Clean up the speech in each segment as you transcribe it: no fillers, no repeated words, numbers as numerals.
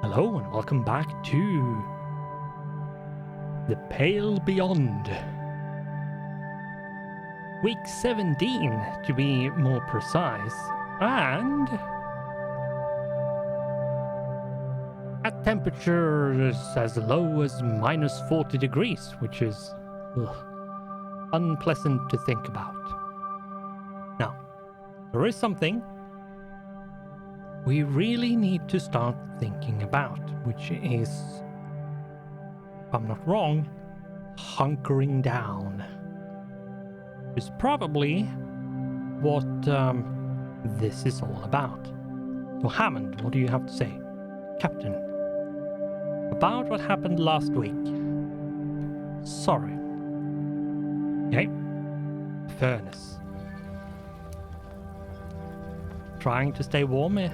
Hello and welcome back to The Pale Beyond. Week 17 to be more precise, and at temperatures as low as minus 40 degrees, which is unpleasant to think about. Now, there is something we really need to start thinking about, which is, if I'm not wrong, hunkering down. Is probably what this is all about. So Hammond, what do you have to say? Captain, about what happened last week. Sorry. Okay. Furnace. Trying to stay warm, eh?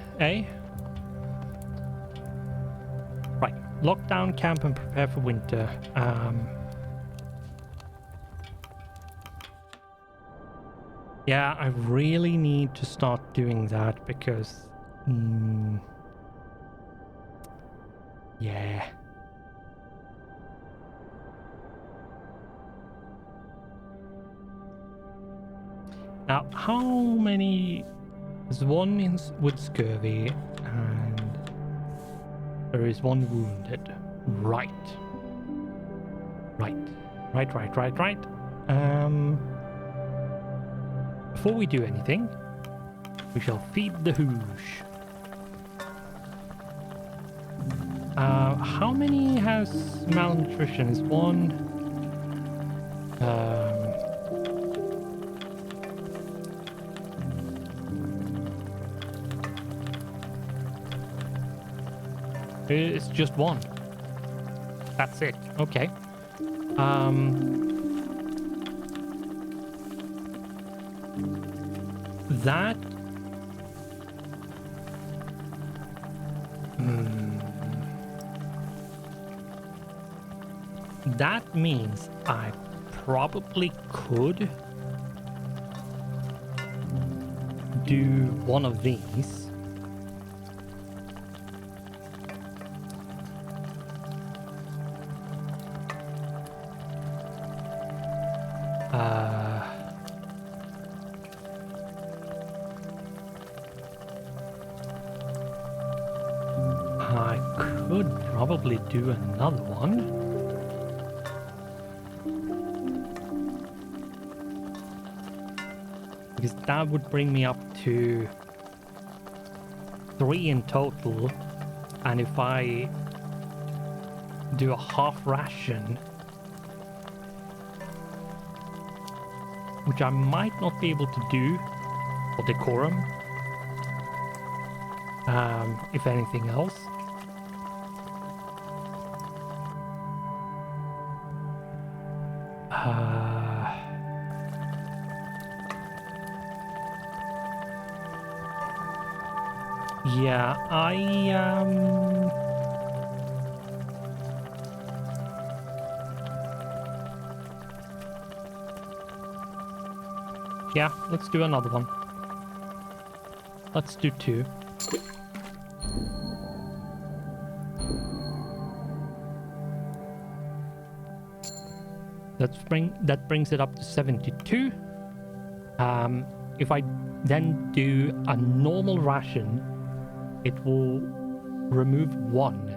Right. Lock down camp and prepare for winter. Yeah, I really need to start doing that because... yeah. Now, how many... There's one with scurvy, and there is one wounded. Right. Before we do anything, we shall feed the hoosh. How many has malnutrition? Is one? It's just one. That's it. Okay. That... That means I probably could do one of these. I could probably do another one. Because that would bring me up to 3 in total. And if I do a half ration, which I might not be able to do for decorum, if anything else. Yeah, yeah, let's do another one. Let's do 2. That brings it up to 72. If I then do a normal ration, it will remove 1.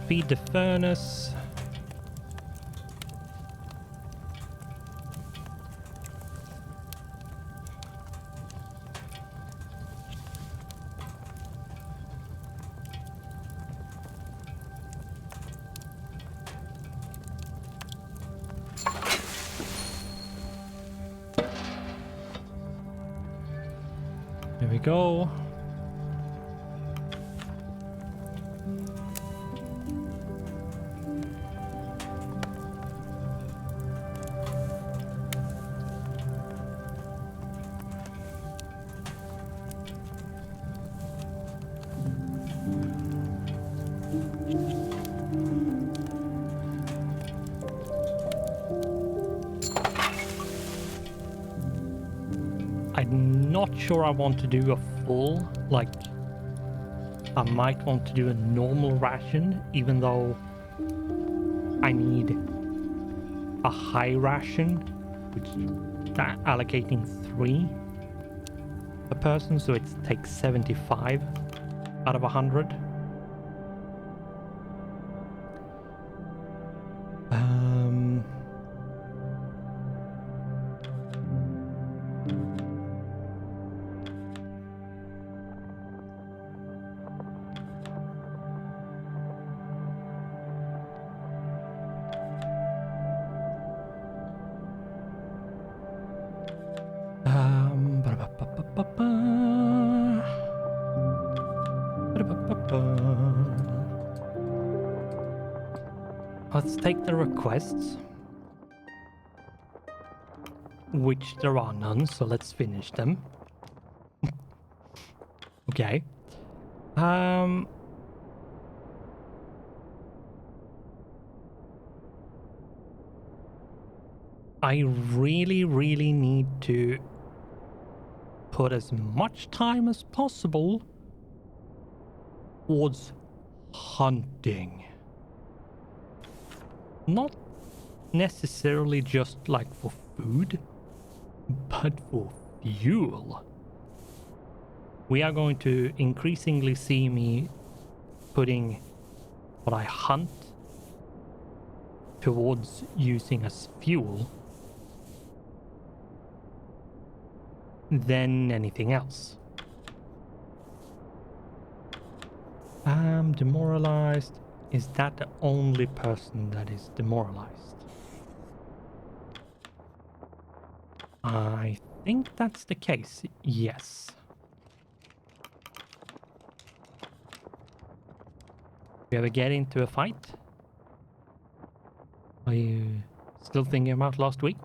Feed the furnace. There we go. I'm not sure I want to do a full, like, I might want to do a normal ration, even though I need a high ration, which that allocating 3 per person, so it takes 75 out of 100. Let's take the requests, which there are none, so let's finish them. Okay. I really need to put as much time as possible towards hunting. Not necessarily just like for food, but for fuel. We are going to increasingly see me putting what I hunt towards using as fuel than anything else. Demoralized. Is that the only person that is demoralized? I think that's the case, yes. You ever get into a fight? Are you still thinking about last week?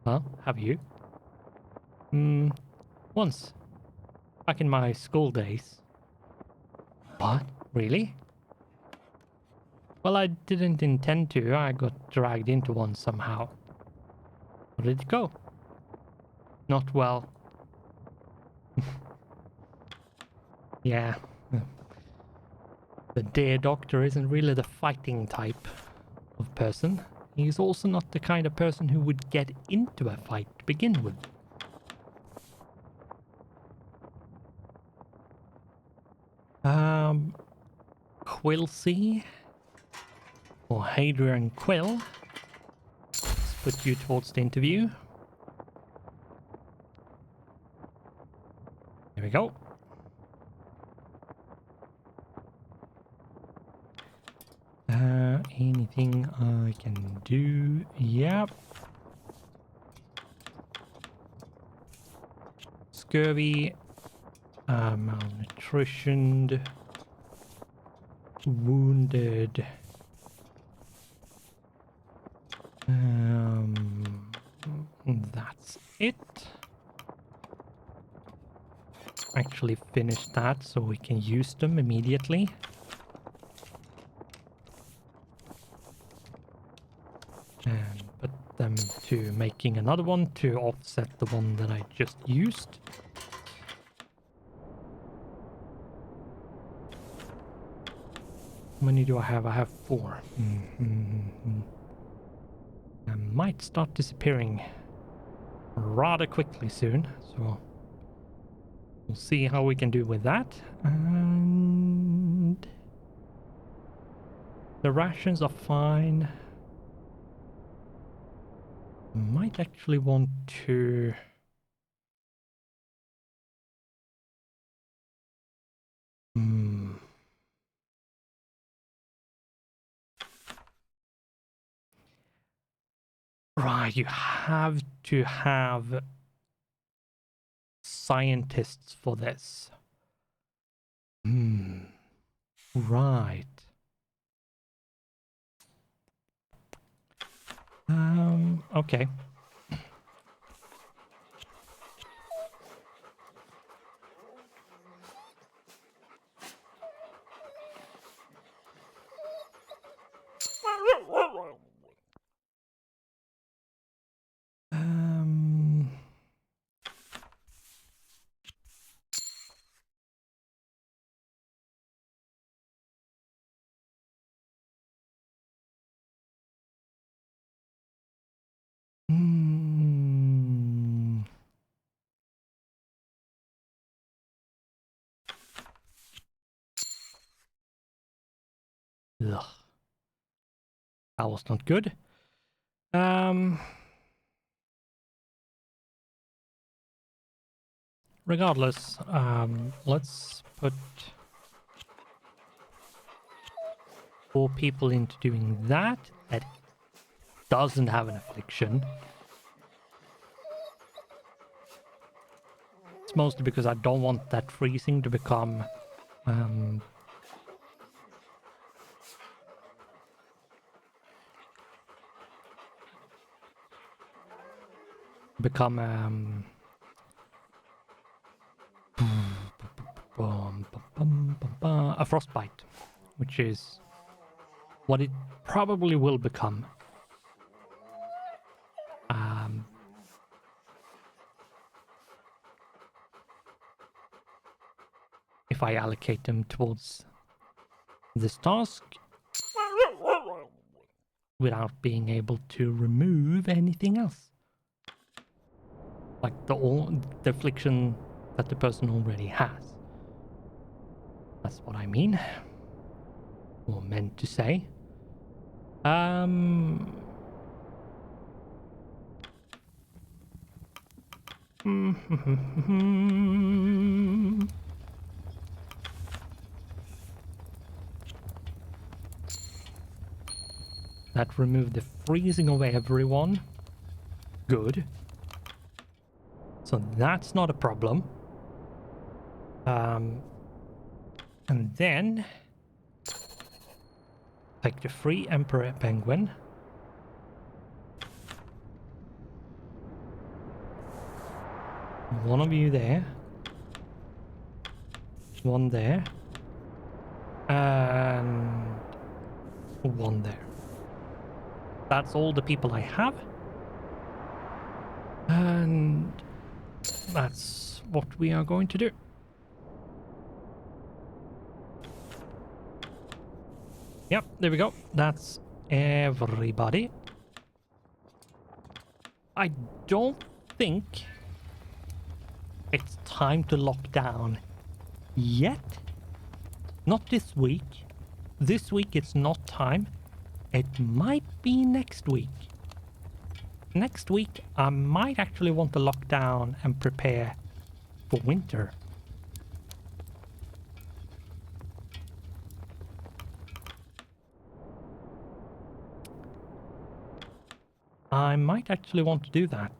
Well, have you? Once. Back in my school days. What? Really? Well, I didn't intend to. I got dragged into one somehow. How did it go? Not well. Yeah. The dear doctor isn't really the fighting type of person. He's also not the kind of person who would get into a fight to begin with. Quilsey or Hadrian Quill. Let's put you towards the interview. There we go. Anything I can do? Yep. Scurvy, malnutritioned, wounded. That's it. Actually finish that so we can use them immediately. And put them to making another one to offset the one that I just used. How many do I have? I have 4. I might start disappearing rather quickly soon, so we'll see how we can do with that. And the rations are fine. I might actually want to right, you have to have scientists for this. Right. Okay. Ugh. That was not good. Regardless, let's put 4 people into doing that. That doesn't have an affliction. It's mostly because I don't want that freezing to become a frostbite, which is what it probably will become. If I allocate them towards this task without being able to remove anything else. Like the affliction that the person already has. That's what I mean. Or meant to say. That removed the freezing of everyone. Good. So that's not a problem. And then take the free Emperor Penguin. One of you there. One there. And one there. That's all the people I have. And that's what we are going to do. Yep, there we go. That's everybody. I don't think it's time to lock down yet. Not this week. This week it's not time. It might be next week. Next week I might actually want to lock down and prepare for winter. I might actually want to do that.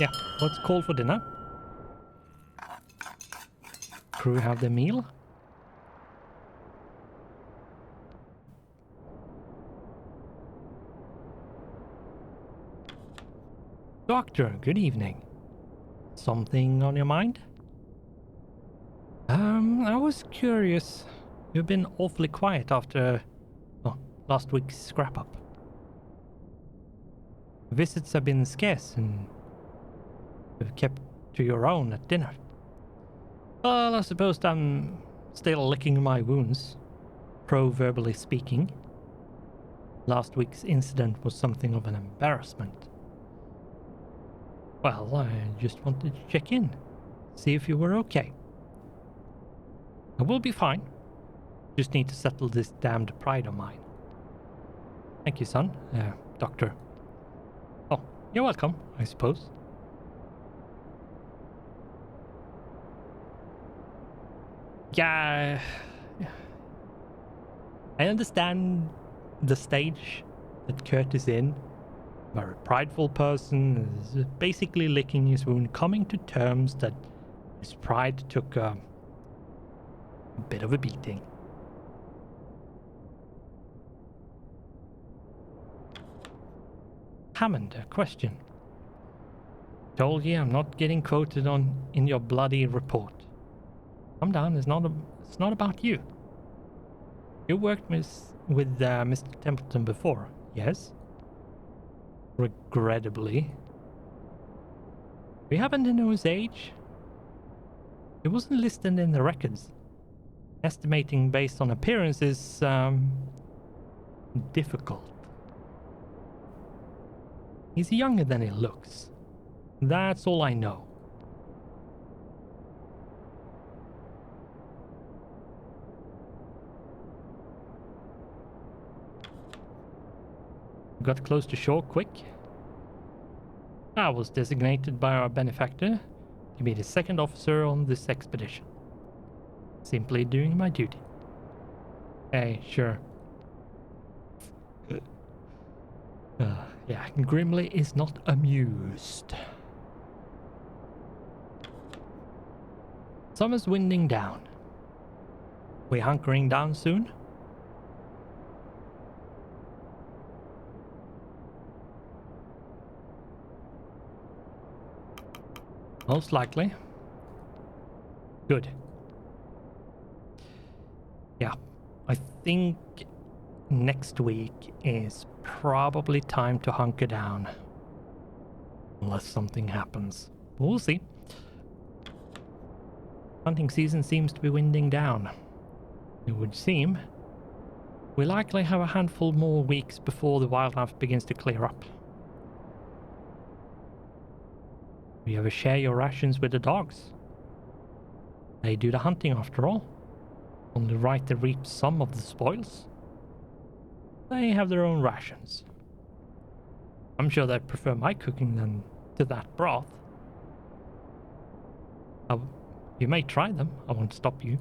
Yeah, let's call for dinner. Crew have their meal. Doctor, good evening. Something on your mind? I was curious. You've been awfully quiet after last week's scrap up. Visits have been scarce and you've kept to your own at dinner. Well, I suppose I'm still licking my wounds, pro-verbally speaking. Last week's incident was something of an embarrassment. Well, I just wanted to check in, see if you were okay. I will be fine. Just need to settle this damned pride of mine. Thank you, son. Doctor. Oh, you're welcome, I suppose. Yeah, I understand the stage that Kurt is in. A very prideful person is basically licking his wound, coming to terms that his pride took a bit of a beating. Hammond, a question. Told you I'm not getting quoted in your bloody report. Calm down, it's not about you. You worked with Mr. Templeton before, yes? Regrettably. We happen to know his age? It wasn't listed in the records. Estimating based on appearance is difficult. He's younger than he looks. That's all I know. Got close to shore quick. I was designated by our benefactor to be the second officer on this expedition. Simply doing my duty. Hey, sure. Yeah, Grimly is not amused. Summer's winding down. We hunkering down soon? Most likely. Good. Yeah, I think next week is probably time to hunker down. Unless something happens. But we'll see. Hunting season seems to be winding down. It would seem. We likely have a handful more weeks before the wildlife begins to clear up. Do you ever share your rations with the dogs? They do the hunting after all. Only right to reap some of the spoils. They have their own rations. I'm sure they prefer my cooking than to that broth. You may try them. I won't stop you.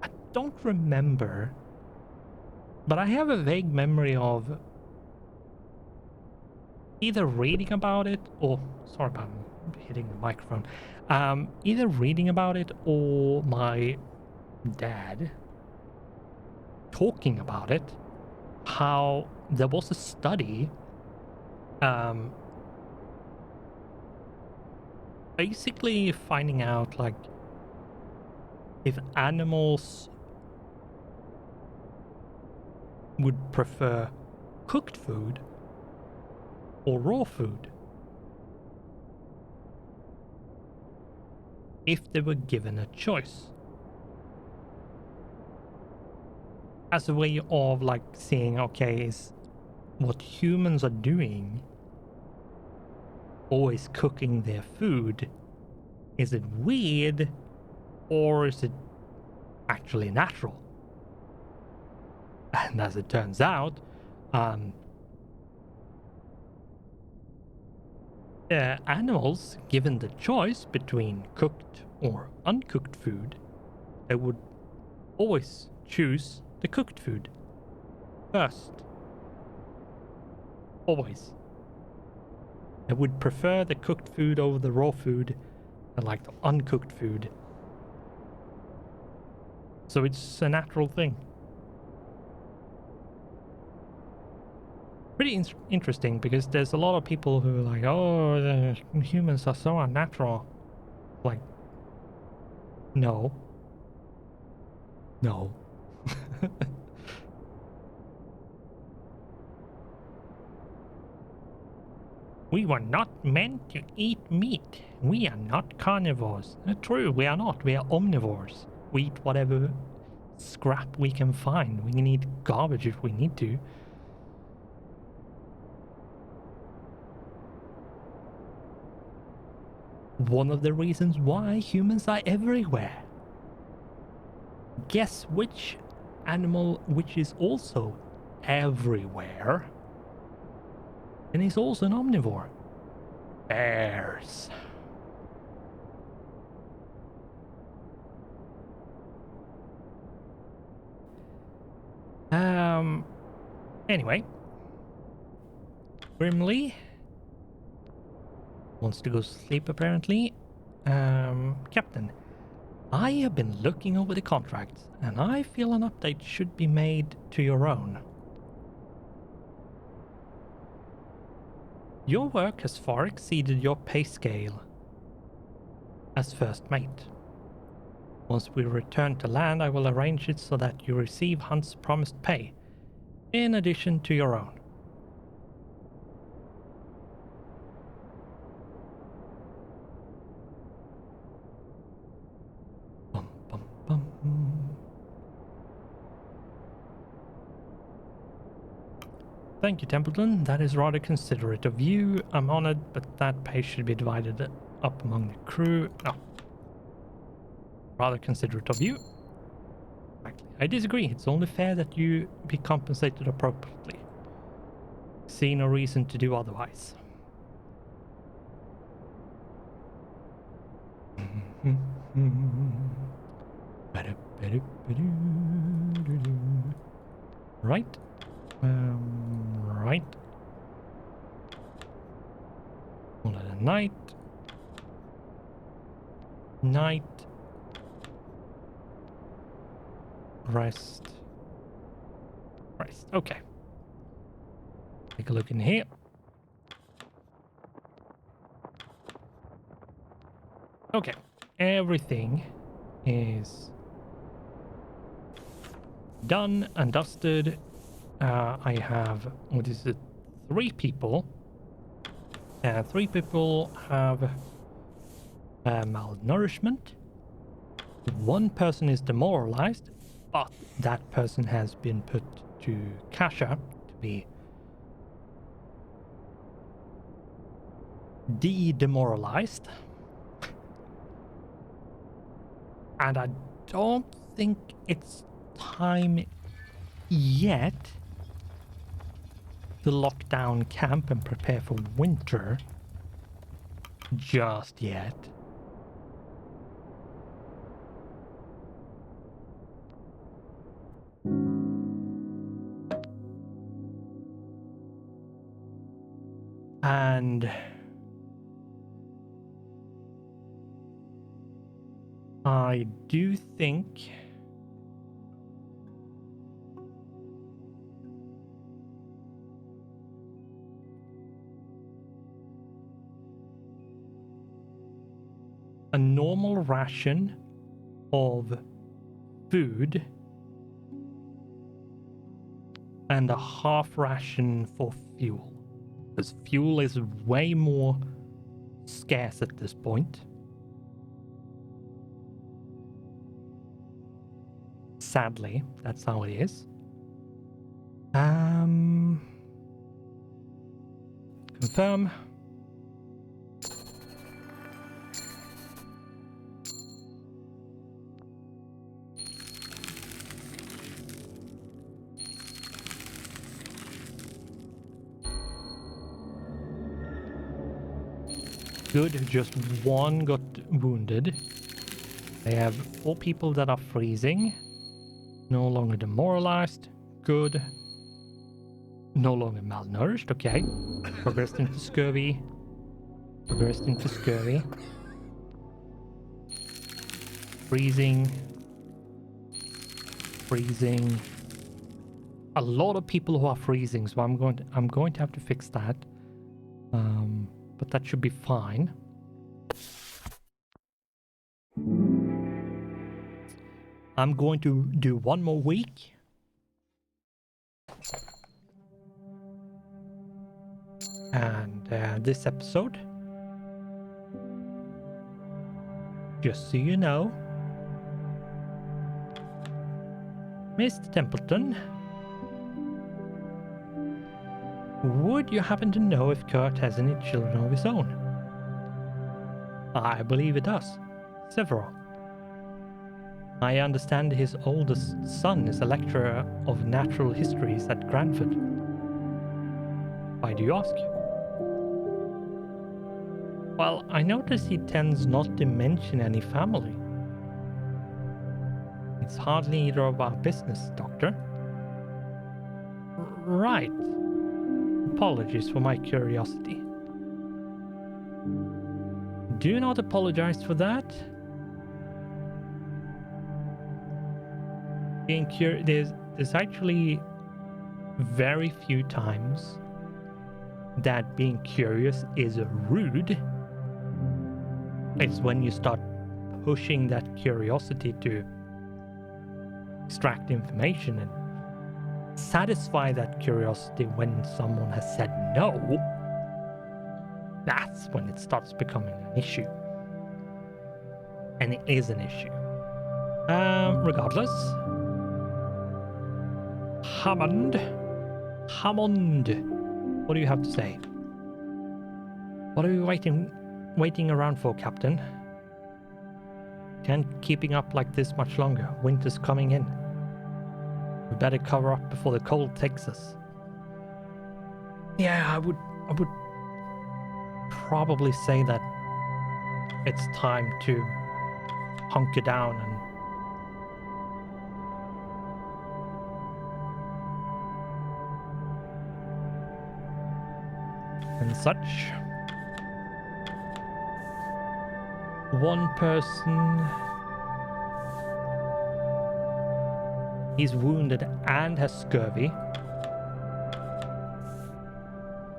I don't remember, but I have a vague memory of either reading about it or... Sorry about hitting the microphone. Either reading about it or my dad talking about it, how there was a study basically finding out like if animals would prefer cooked food or raw food if they were given a choice. As a way of like seeing, okay, is what humans are doing, always cooking their food, is it weird or is it actually natural? And as it turns out, animals given the choice between cooked or uncooked food, they would always choose the cooked food first. Always. They would prefer the cooked food over the raw food and like the uncooked food. So it's a natural thing. Pretty interesting because there's a lot of people who are like, oh, the humans are so unnatural. Like, no. No. We were not meant to eat meat. We are not carnivores. True, we are not. We are omnivores. We eat whatever scrap we can find. We can eat garbage if we need to. One of the reasons why humans are everywhere. Guess which animal which is also everywhere and is also an omnivore? Bears. Anyway, Grimly wants to go sleep apparently. Captain, I have been looking over the contracts and I feel an update should be made to your own. Your work has far exceeded your pay scale. as first mate. Once we return to land, I will arrange it so that you receive Hunt's promised pay, in addition to your own. Bum, bum, bum. Thank you, Templeton. That is rather considerate of you. I'm honored, but that pay should be divided up among the crew. No. Rather considerate of you. I disagree. It's only fair that you be compensated appropriately. See no reason to do otherwise. Right. Right. Call it a night. Night. Rest. Rest. Okay. Take a look in here. Okay. Everything is done and dusted. I have, what is it, 3 people. 3 people have malnourishment. 1 person is demoralized, but that person has been put to Kasha to be de-demoralized. And I don't think it's time yet to lock down camp and prepare for winter. Just yet. And I do think a normal ration of food and a half ration for fuel, because fuel is way more scarce at this point. Sadly, that's how it is. Confirm. Good, just 1 got wounded. They have 4 people that are freezing. No longer demoralized. Good. No longer malnourished. Okay. Progressed into scurvy. Progressed into scurvy. Freezing. Freezing. A lot of people who are freezing, so I'm going to have to fix that. But that should be fine. I'm going to do 1 more week. And this episode, just so you know, Mr. Templeton, would you happen to know if Kurt has any children of his own? I believe it does. Several. I understand his oldest son is a lecturer of natural histories at Cranford. Why do you ask? Well, I notice he tends not to mention any family. It's hardly either of our business, Doctor. Right. Apologies for my curiosity. Do not apologize for that. Being curious, there's actually very few times that being curious is rude. It's when you start pushing that curiosity to extract information and satisfy that curiosity when someone has said no. That's when it starts becoming an issue. And it is an issue. Regardless. Hammond, what do you have to say? What are we waiting around for, Captain? Can't keeping up like this much longer. Winter's coming in. We better cover up before the cold takes us. Yeah, I would probably say that it's time to hunker down and such. One person, he's wounded and has scurvy.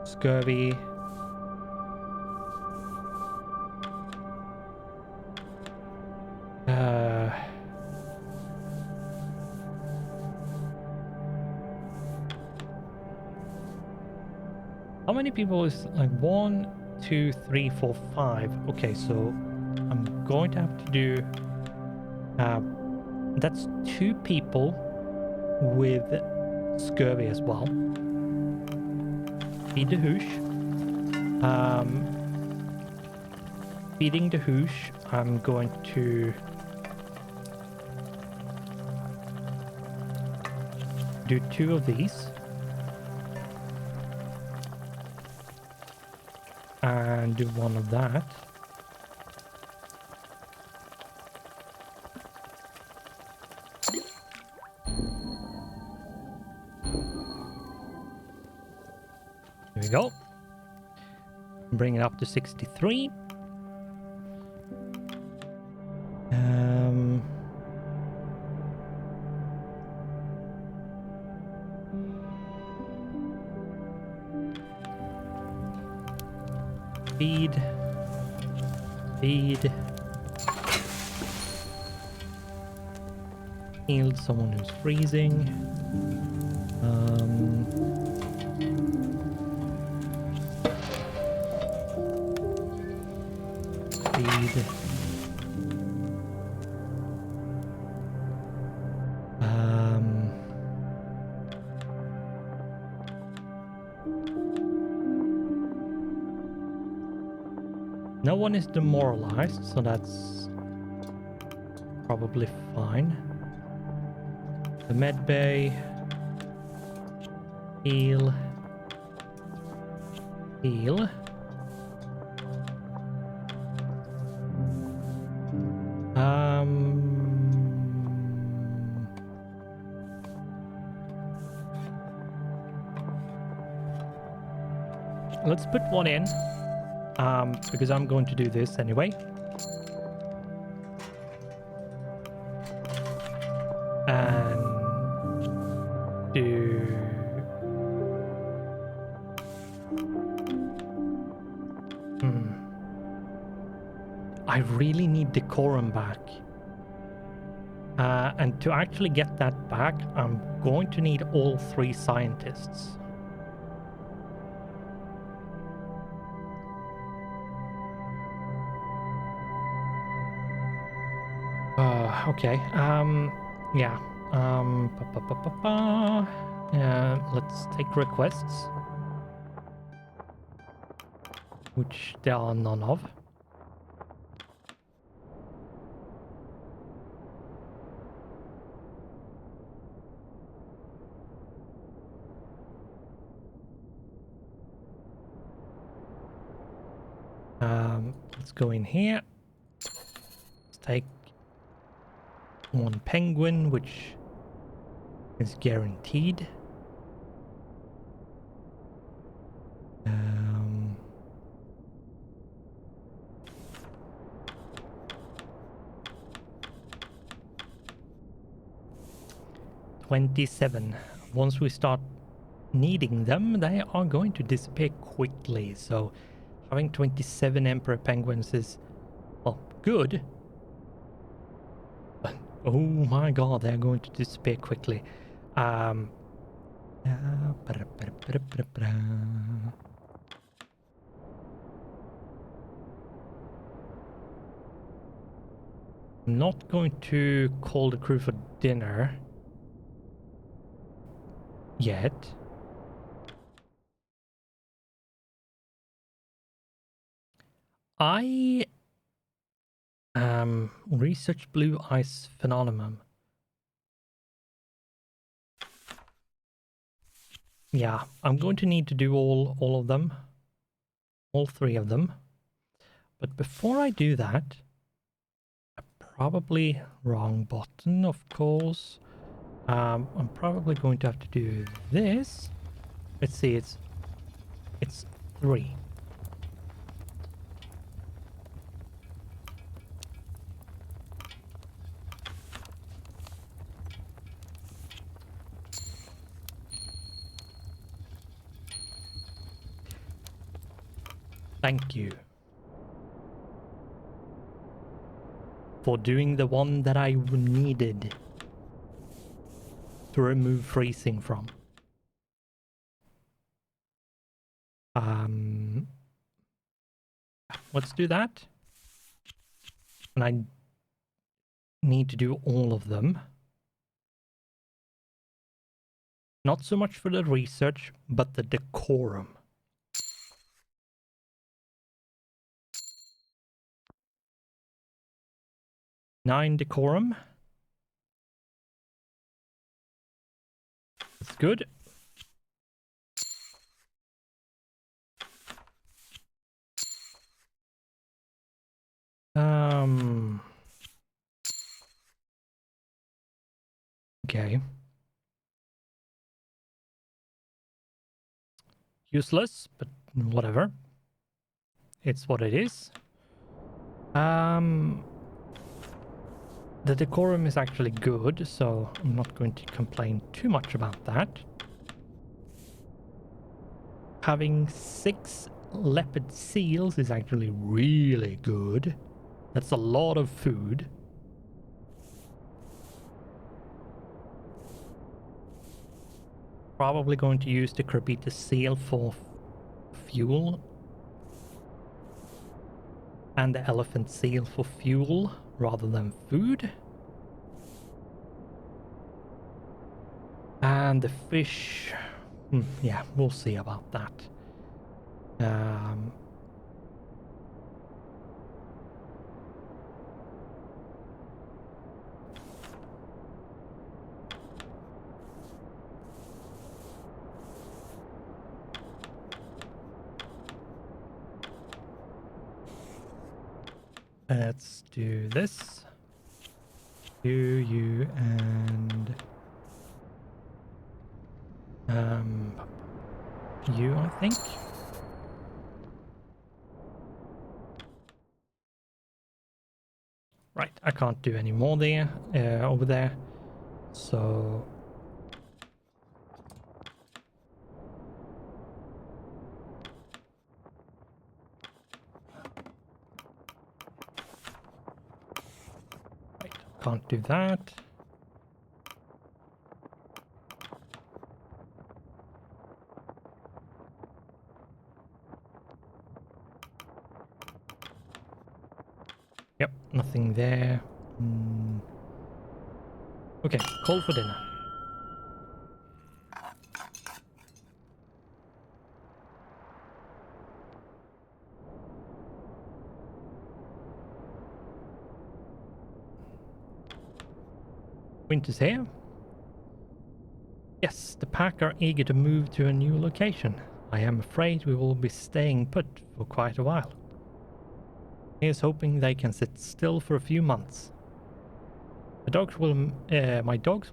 Scurvy. How many people is like 1, 2, 3, 4, 5? Okay, so I'm going to have to do. That's 2 people with scurvy as well. Feed the hoosh. Feeding the hoosh, I'm going to do 2 of these. And do 1 of that. There we go. Bring it up to 63. Feed. Healed someone who's freezing. Feed. No one is demoralized, so that's probably fine. The med bay. Heal. Let's put 1 in. Because I'm going to do this anyway. And do... I really need decorum back. And to actually get that back, I'm going to need all 3 scientists. Okay, yeah, let's take requests, which there are none of. Let's go in here. Let's take 1 penguin, which is guaranteed. $27. Once we start needing them, they are going to disappear quickly. So having 27 emperor penguins is Well, good. But, oh my god, they're going to disappear quickly. I'm not going to call the crew for dinner yet. I research blue ice phenomenon. Yeah, I'm going to need to do all of them. All three of them. But before I do that, probably wrong button, of course. I'm probably going to have to do this. Let's see, it's 3. Thank you for doing the one that I needed to remove freezing from. Let's do that. And I need to do all of them. Not so much for the research, but the decorum. Nine decorum. That's good. Okay. Useless, but whatever. It's what it is. The decorum is actually good, so I'm not going to complain too much about that. Having 6 leopard seals is actually really good. That's a lot of food. Probably going to use the Crepita seal for fuel. And the elephant seal for fuel rather than food. And the fish... yeah, we'll see about that. Let's do this. You and you, I think. Right, I can't do any more there, over there. So right, can't do that. Yep, nothing there. Okay, call for dinner. Winter's here. Yes, the pack are eager to move to a new location. I am afraid we will be staying put for quite a while. Here's hoping they can sit still for a few months. My dogs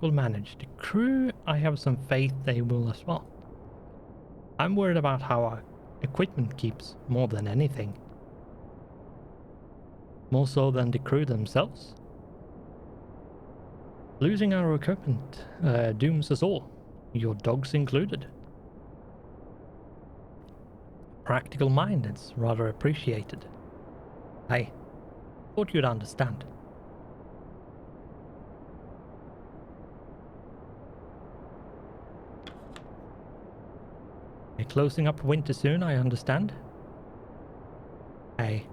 will manage. The crew, I have some faith they will as well. I'm worried about how our equipment keeps more than anything. More so than the crew themselves. Losing our equipment dooms us all, your dogs included. Practical mind is rather appreciated. Aye. Thought you'd understand. You're closing up winter soon, I understand. Hey.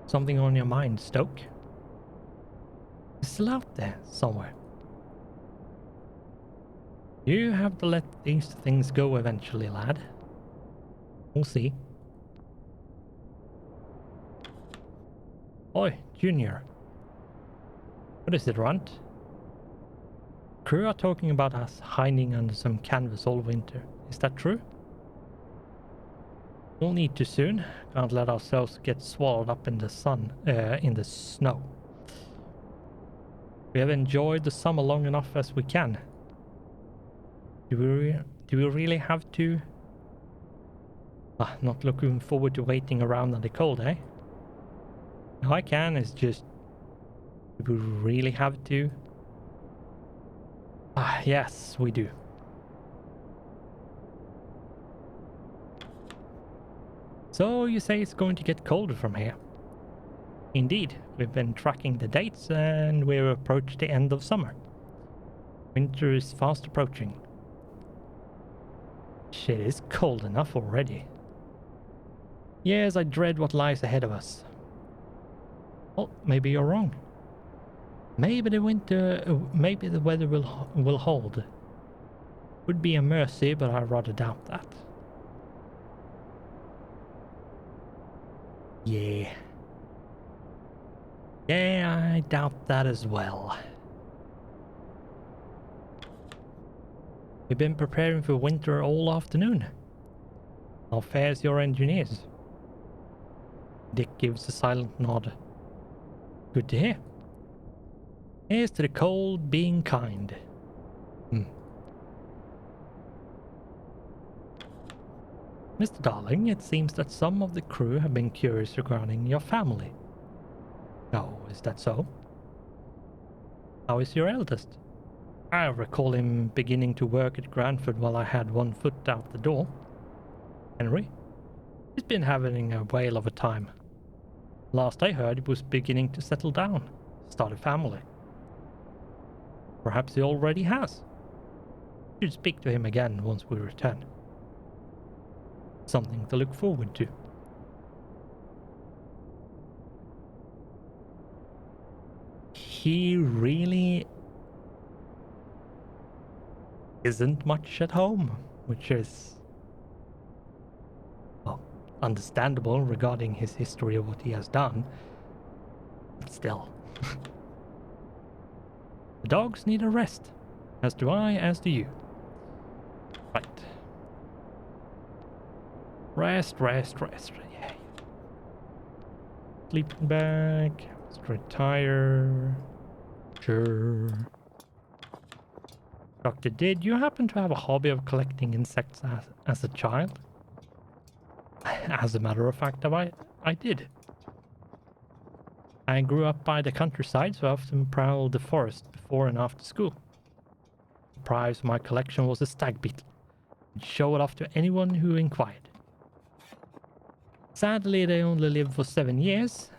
Something on your mind, Stoke? It's still out there somewhere. You have to let these things go eventually, lad. We'll see. Oi, Junior. What is it, Runt? Crew are talking about us hiding under some canvas all winter. Is that true? We'll need to soon. Can't let ourselves get swallowed up in the sun, in the snow. We have enjoyed the summer long enough as we can. Do we really have to? Not looking forward to waiting around in the cold, eh? All I can is just... Do we really have to? Yes, we do. So you say it's going to get colder from here? Indeed, we've been tracking the dates and we've approached the end of summer. Winter is fast approaching. Shit, it's cold enough already. Yes, I dread what lies ahead of us. Well, maybe you're wrong. Maybe the weather will hold. Would be a mercy, but I rather doubt that. Yeah. Yeah, I doubt that as well. We've been preparing for winter all afternoon. How fares your engineers? Dick gives a silent nod. Good to hear. Here's to the cold being kind. Mr. Darling, it seems that some of the crew have been curious regarding your family. Oh, is that so? How is your eldest? I recall him beginning to work at Granford while I had one foot out the door. Henry? He's been having a whale of a time. Last I heard, he was beginning to settle down, start a family. Perhaps he already has. Should speak to him again once we return. Something to look forward to. He really isn't much at home, which is, well, understandable regarding his history of what he has done. But still. The dogs need a rest. As do I, as do you. Right. Rest. Yeah. Sleeping bag. Let's retire. Sure. Doctor, did you happen to have a hobby of collecting insects as a child? As a matter of fact, I did. I grew up by the countryside, so I often prowled the forest before and after school. The prize of my collection was a stag beetle. I'd show it off to anyone who inquired. Sadly, they only lived for 7 years.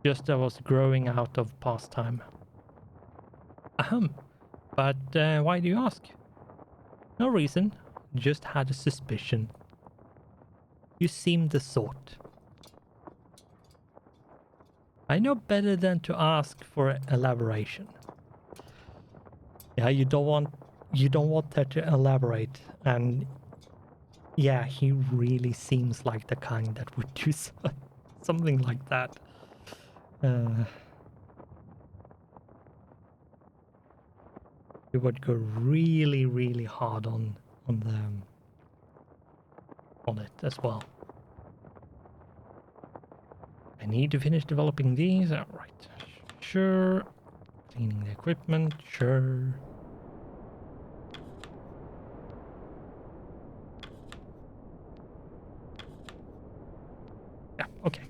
Just as I was growing out of pastime. But why do you ask? No reason, just had a suspicion. You seem the sort. I know better than to ask for elaboration. Yeah, you don't want her to elaborate, and yeah, he really seems like the kind that would do something like that. He would go really, really hard on it as well. I need to finish developing these. All right, sure. Cleaning the equipment, sure. Yeah, okay.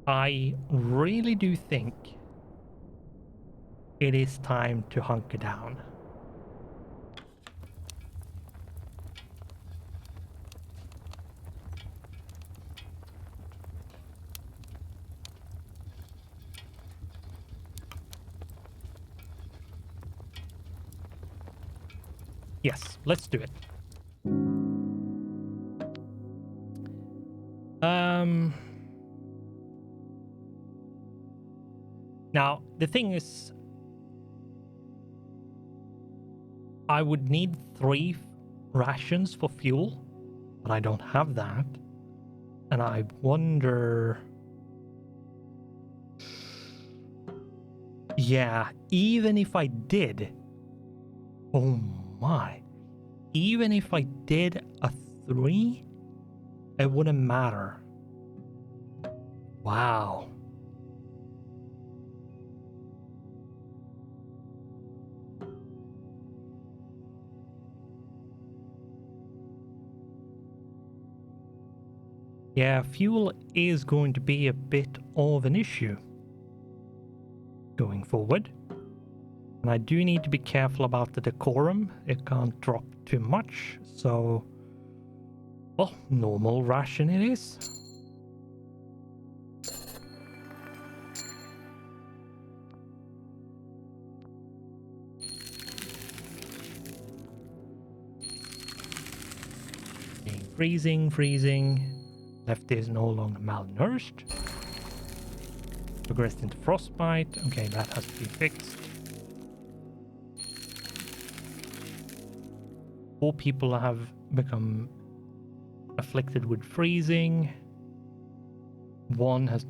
I really do think it is time to hunker down. Yes, let's do it. Now, the thing is, I would need 3 rations for fuel, but I don't have that. And I wonder... Yeah, even if I did... Oh my. Even if I did a 3, it wouldn't matter. Wow. Yeah, fuel is going to be a bit of an issue going forward. And I do need to be careful about the decorum. It can't drop too much, so... Well, normal ration it is. Okay, freezing. Left is no longer malnourished. Progressed into frostbite. Okay, that has to be fixed. 4 people have become afflicted with freezing. 1 has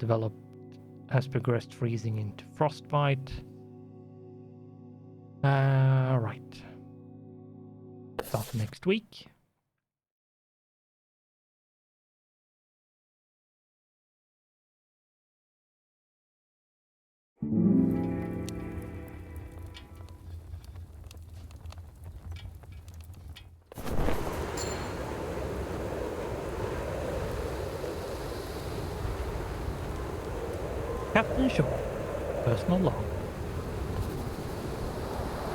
progressed freezing into frostbite. Right. Start next week. Captain Shaw, personal log.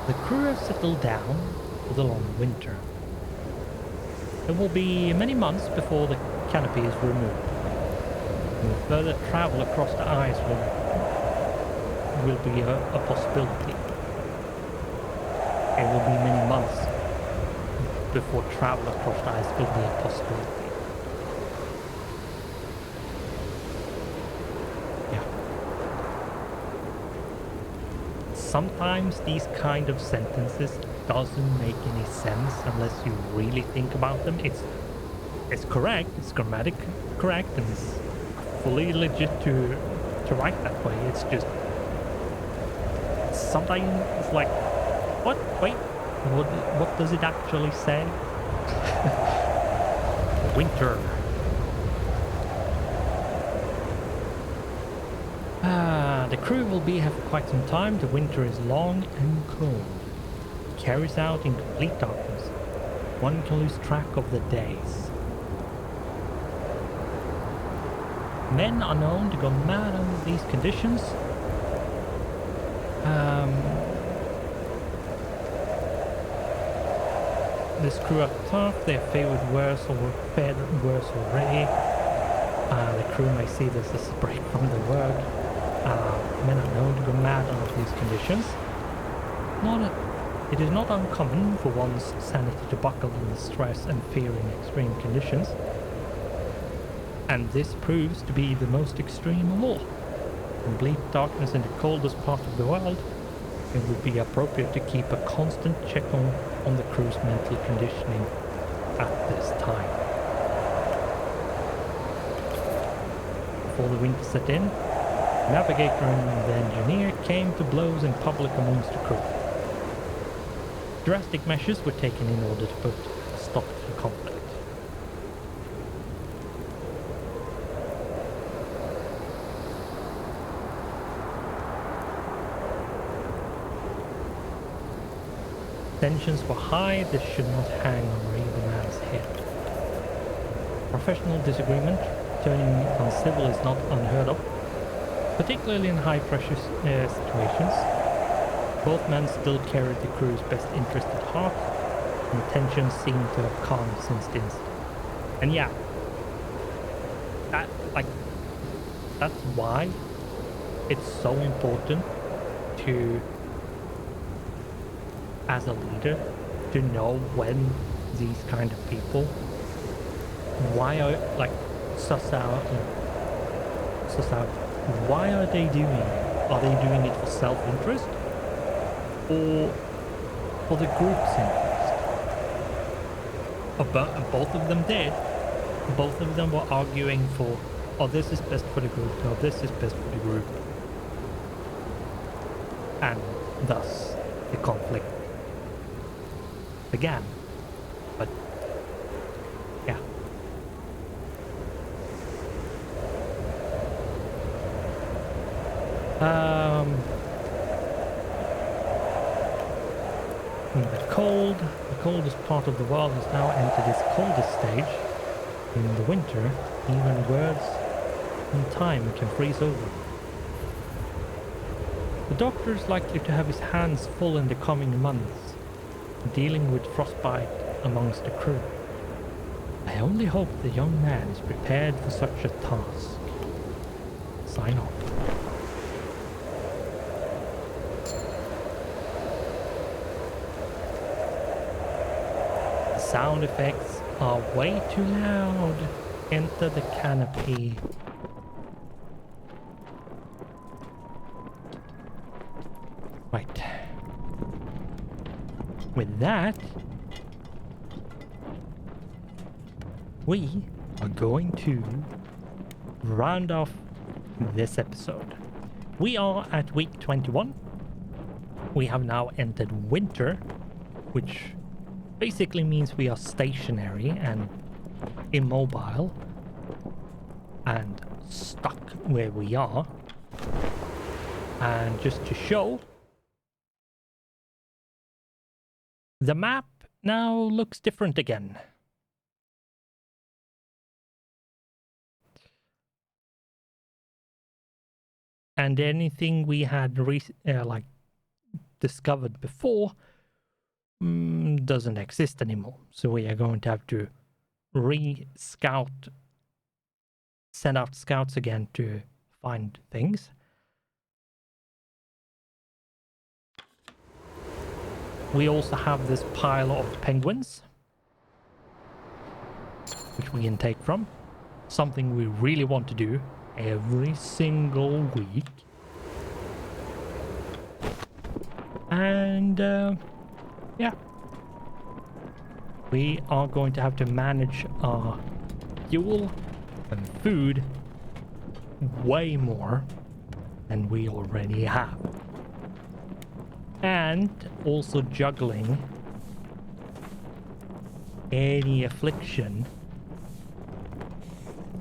The crew have settled down for the long winter. It will be many months before the canopy is removed. And further travel across the ice will be a possibility. It will be many months before travel across the ice will be a possibility. Sometimes these kind of sentences doesn't make any sense unless you really think about them. It's correct, it's grammatically correct, and it's fully legit to write that way. It's just sometimes it's like, what? Wait, what does it actually say? Winter. The crew will be here for quite some time. The winter is long and cold. It carries out in complete darkness. One can lose track of the days. Men are known to go mad under these conditions. This crew are tough. They are fared worse already. The crew may see this as a break from the work. Men are known to go mad under these conditions. It is not uncommon for one's sanity to buckle under stress and fear in extreme conditions. And this proves to be the most extreme of all. In bleak darkness in the coldest part of the world, it would be appropriate to keep a constant check on the crew's mental conditioning at this time. Before the winter set in, the navigator and the engineer came to blows in public amongst the crew. Drastic measures were taken in order to put a stop to the conflict. Tensions were high. This should not hang over either man's head. Professional disagreement turning uncivil is not unheard of, particularly in high-pressure situations. Both men still carried the crew's best interest at heart, and tensions seem to have calmed since the incident. And yeah, that's why it's so important to, as a leader, to know when these kind of people, why are, like, suss out, why are they doing it? Are they doing it for self-interest or for the group's interest? Both of them did. Both of them were arguing for, oh, this is best for the group, no, this is best for the group. And thus, the conflict began. But, yeah. The coldest part of the world has now entered its coldest stage. In the winter, even words and time can freeze over. The doctor is likely to have his hands full in the coming months, dealing with frostbite amongst the crew. I only hope the young man is prepared for such a task. Sign off. The sound effects are way too loud. Enter the canopy. Right. With that, we are going to round off this episode. We are at week 21. We have now entered winter, which basically means we are stationary and immobile and stuck where we are. And just to show, the map now looks different again. And anything we had like discovered before doesn't exist anymore. So we are going to have to send out scouts again to find things. We also have this pile of penguins, which we can take from. Something we really want to do every single week. And yeah, we are going to have to manage our fuel and food way more than we already have. And also juggling any affliction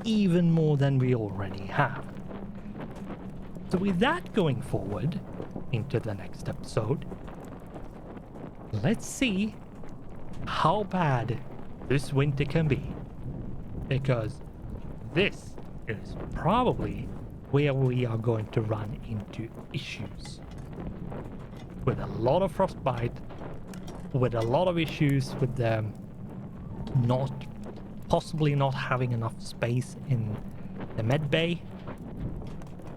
even more than we already have. So with that going forward into the next episode, let's see how bad this winter can be. Because this is probably where we are going to run into issues. With a lot of frostbite, with a lot of issues with them possibly not having enough space in the med bay,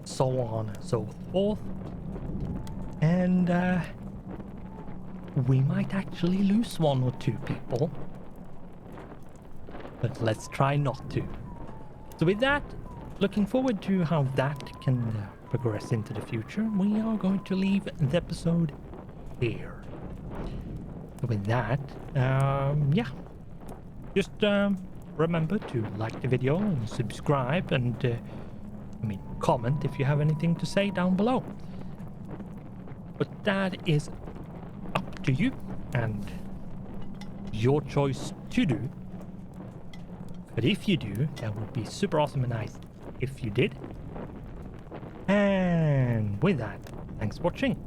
so on and so forth. And we might actually lose one or two people, but let's try not to. So with that, looking forward to how that can progress into the future, we are going to leave the episode here. So with that, yeah, just remember to like the video and subscribe and comment if you have anything to say down below. But that is up to you and your choice to do. But if you do, that would be super awesome and nice if you did. And with that, thanks for watching.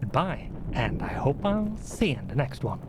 Goodbye, and I hope I'll see you in the next one.